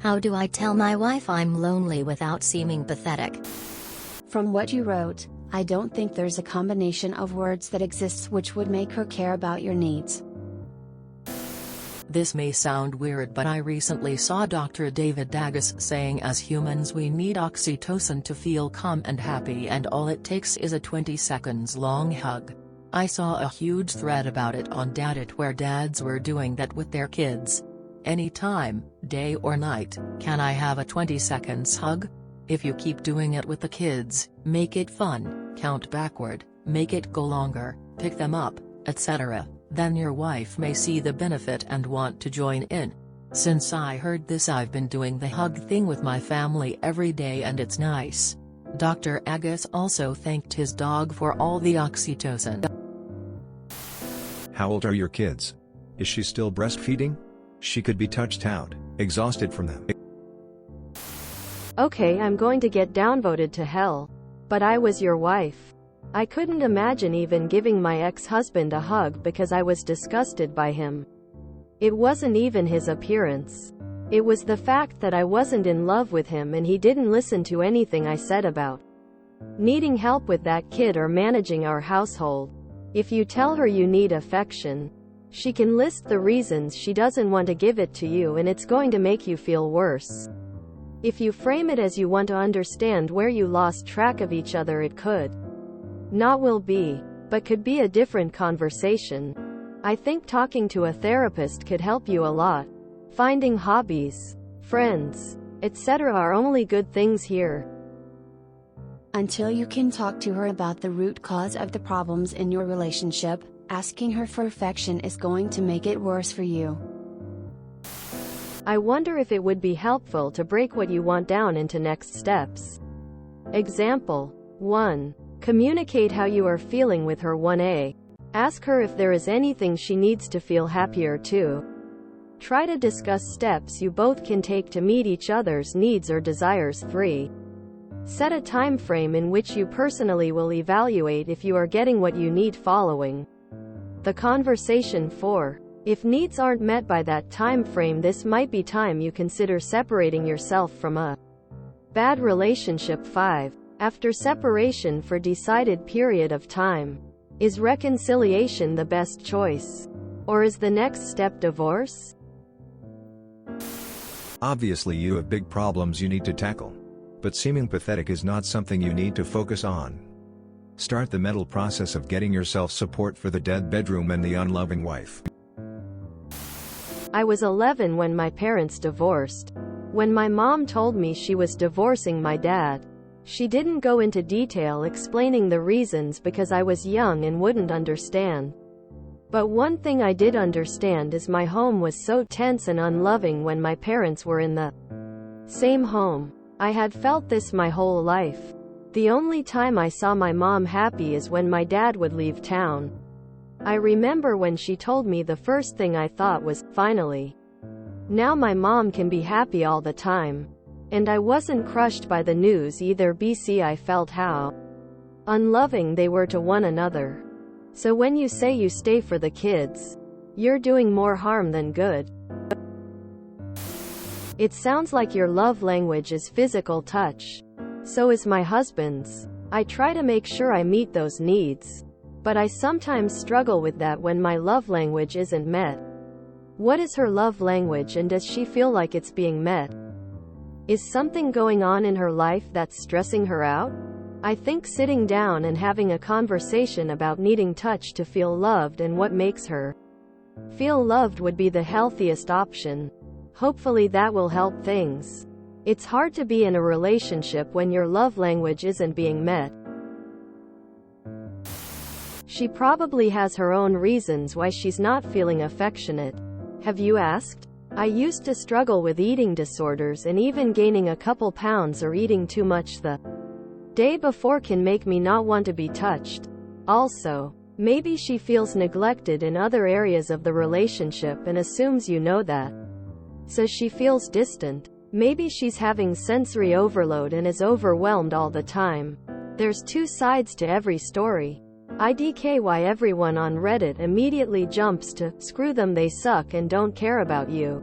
How do I tell my wife I'm lonely without seeming pathetic? From what you wrote, I don't think there's a combination of words that exists which would make her care about your needs. This may sound weird, but I recently saw Dr. David Daggis saying as humans we need oxytocin to feel calm and happy, and all it takes is a 20 seconds long hug. I saw a huge thread about it on Daddit where dads were doing that with their kids. Anytime, day or night, can I have a 20 seconds hug? If you keep doing it with the kids, make it fun, count backward, make it go longer, pick them up, etc., then your wife may see the benefit and want to join in. Since I heard this, I've been doing the hug thing with my family every day and it's nice. Dr. Agus also thanked his dog for all the oxytocin. How old are your kids? Is she still breastfeeding? She could be touched out, exhausted from them. Okay, I'm going to get downvoted to hell. But I was your wife. I couldn't imagine even giving my ex-husband a hug because I was disgusted by him. It wasn't even his appearance. It was the fact that I wasn't in love with him and he didn't listen to anything I said about needing help with that kid or managing our household. If you tell her you need affection, she can list the reasons she doesn't want to give it to you, and it's going to make you feel worse. If you frame it as you want to understand where you lost track of each other, it could not will be, but could be a different conversation. I think talking to a therapist could help you a lot. Finding hobbies, friends, etc. are only good things here. Until you can talk to her about the root cause of the problems in your relationship, asking her for affection is going to make it worse for you. I wonder if it would be helpful to break what you want down into next steps. Example 1. Communicate how you are feeling with her. 1a. Ask her if there is anything she needs to feel happier. 2. Try to discuss steps you both can take to meet each other's needs or desires. 3. Set a time frame in which you personally will evaluate if you are getting what you need following the conversation. 4. If needs aren't met by that time frame, this might be time you consider separating yourself from a bad relationship. 5. After separation for decided period of time, is reconciliation the best choice? Or is the next step divorce? Obviously you have big problems you need to tackle. But seeming pathetic is not something you need to focus on. Start the mental process of getting yourself support for the dead bedroom and the unloving wife. I was 11 when my parents divorced. When my mom told me she was divorcing my dad, she didn't go into detail explaining the reasons because I was young and wouldn't understand. But one thing I did understand is my home was so tense and unloving when my parents were in the same home. I had felt this my whole life. The only time I saw my mom happy is when my dad would leave town. I remember when she told me, the first thing I thought was, finally. Now my mom can be happy all the time. And I wasn't crushed by the news either. BC I felt how unloving they were to one another. So when you say you stay for the kids, you're doing more harm than good. It sounds like your love language is physical touch. So is my husband's. I try to make sure I meet those needs. But I sometimes struggle with that when my love language isn't met. What is her love language, and does she feel like it's being met? Is something going on in her life that's stressing her out? I think sitting down and having a conversation about needing touch to feel loved and what makes her feel loved would be the healthiest option. Hopefully that will help things. It's hard to be in a relationship when your love language isn't being met. She probably has her own reasons why she's not feeling affectionate. Have you asked? I used to struggle with eating disorders, and even gaining a couple pounds or eating too much the day before can make me not want to be touched. Also, maybe she feels neglected in other areas of the relationship and assumes you know that. So she feels distant. Maybe she's having sensory overload and is overwhelmed all the time. There's two sides to every story. IDK why everyone on Reddit immediately jumps to, screw them, they suck and don't care about you.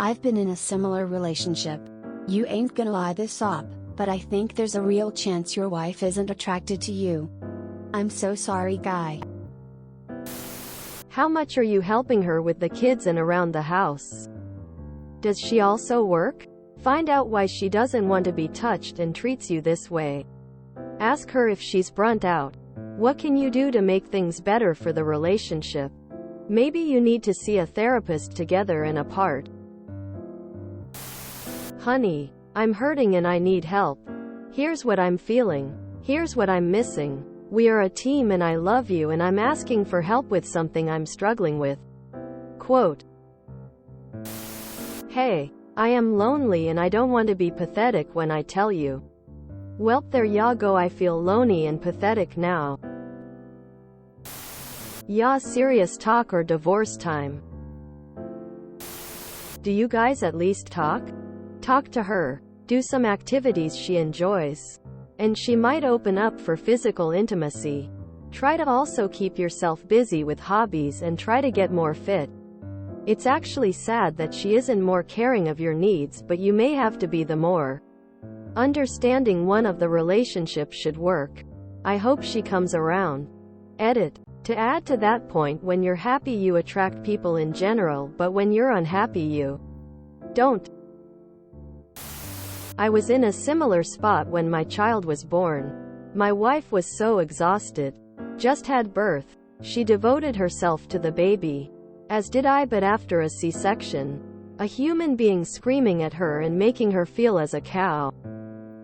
I've been in a similar relationship. You ain't gonna lie this up, but I think there's a real chance your wife isn't attracted to you. I'm so sorry, guy. How much are you helping her with the kids and around the house? Does she also work? Find out why she doesn't want to be touched and treats you this way. Ask her if she's burnt out. What can you do to make things better for the relationship? Maybe you need to see a therapist together and apart. Honey, I'm hurting and I need help. Here's what I'm feeling. Here's what I'm missing. We are a team and I love you and I'm asking for help with something I'm struggling with. Quote. Hey, I am lonely and I don't want to be pathetic when I tell you. Welp, there ya go, I feel lonely and pathetic now. Ya, serious talk or divorce time? Do you guys at least talk? Talk to her. Do some activities she enjoys. And she might open up for physical intimacy. Try to also keep yourself busy with hobbies and try to get more fit. It's actually sad that she isn't more caring of your needs, but you may have to be the more understanding one of the relationships should work. I hope she comes around. Edit. To add to that point, when you're happy you attract people in general, but when you're unhappy you don't. I was in a similar spot when my child was born. My wife was so exhausted. Just had birth. She devoted herself to the baby. As did I, but after a C-section. A human being screaming at her and making her feel as a cow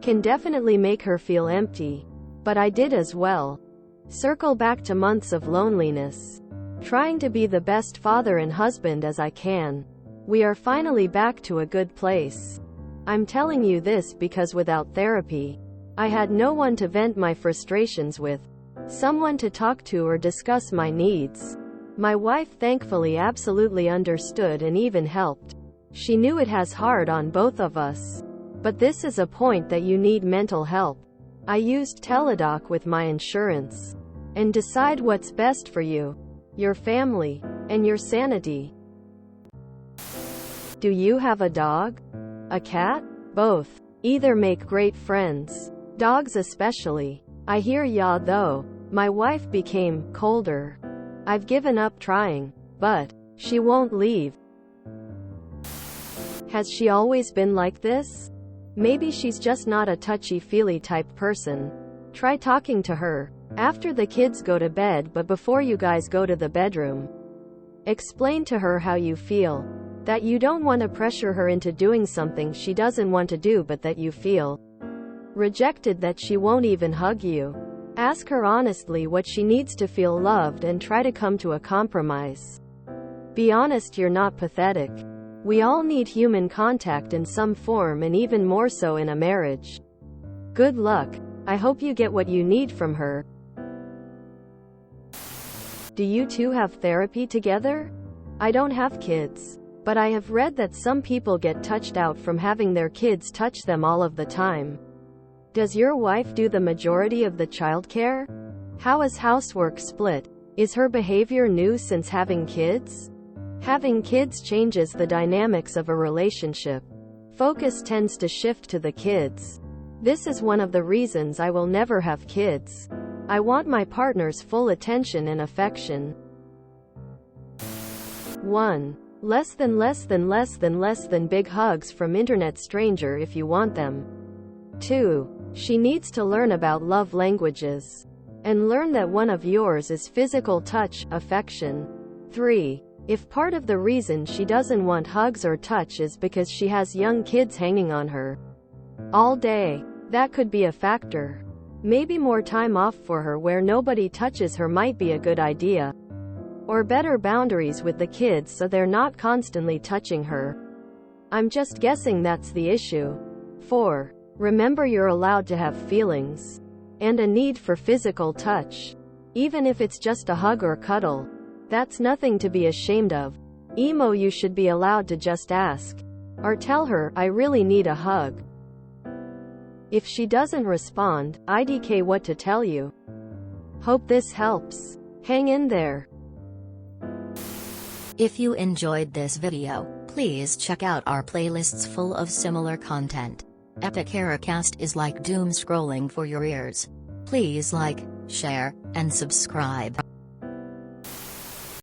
can definitely make her feel empty. But I did as well. Circle back to months of loneliness. Trying to be the best father and husband as I can. We are finally back to a good place. I'm telling you this because without therapy, I had no one to vent my frustrations with. Someone to talk to or discuss my needs. My wife thankfully absolutely understood and even helped. She knew it has hard on both of us. But this is a point that you need mental help. I used Teladoc with my insurance. And decide what's best for you, your family, and your sanity. Do you have a dog? A cat? Both. Either make great friends. Dogs especially. I hear ya though. My wife became colder. I've given up trying. But she won't leave. Has she always been like this? Maybe she's just not a touchy-feely type person. Try talking to her after the kids go to bed but before you guys go to the bedroom. Explain to her how you feel. That you don't want to pressure her into doing something she doesn't want to do, but that you feel rejected, that she won't even hug you. Ask her honestly what she needs to feel loved and try to come to a compromise. Be honest, you're not pathetic. We all need human contact in some form, and even more so in a marriage. Good luck. I hope you get what you need from her. Do you two have therapy together? I don't have kids. But I have read that some people get touched out from having their kids touch them all of the time. Does your wife do the majority of the childcare? How is housework split? Is her behavior new since having kids? Having kids changes the dynamics of a relationship. Focus tends to shift to the kids. This is one of the reasons I will never have kids. I want my partner's full attention and affection. 1. Less than big hugs from internet stranger if you want them. 2. She needs to learn about love languages. And learn that one of yours is physical touch, affection. 3. If part of the reason she doesn't want hugs or touch is because she has young kids hanging on her all day, that could be a factor. Maybe more time off for her where nobody touches her might be a good idea. Or better boundaries with the kids so they're not constantly touching her. I'm just guessing that's the issue. 4. Remember you're allowed to have feelings. And a need for physical touch. Even if it's just a hug or cuddle. That's nothing to be ashamed of. Emo, you should be allowed to just ask. Or tell her, I really need a hug. If she doesn't respond, IDK what to tell you. Hope this helps. Hang in there. If you enjoyed this video, Please check out our playlists full of similar content. Epic Haircast is like doom scrolling for your ears. Please like, share, and subscribe.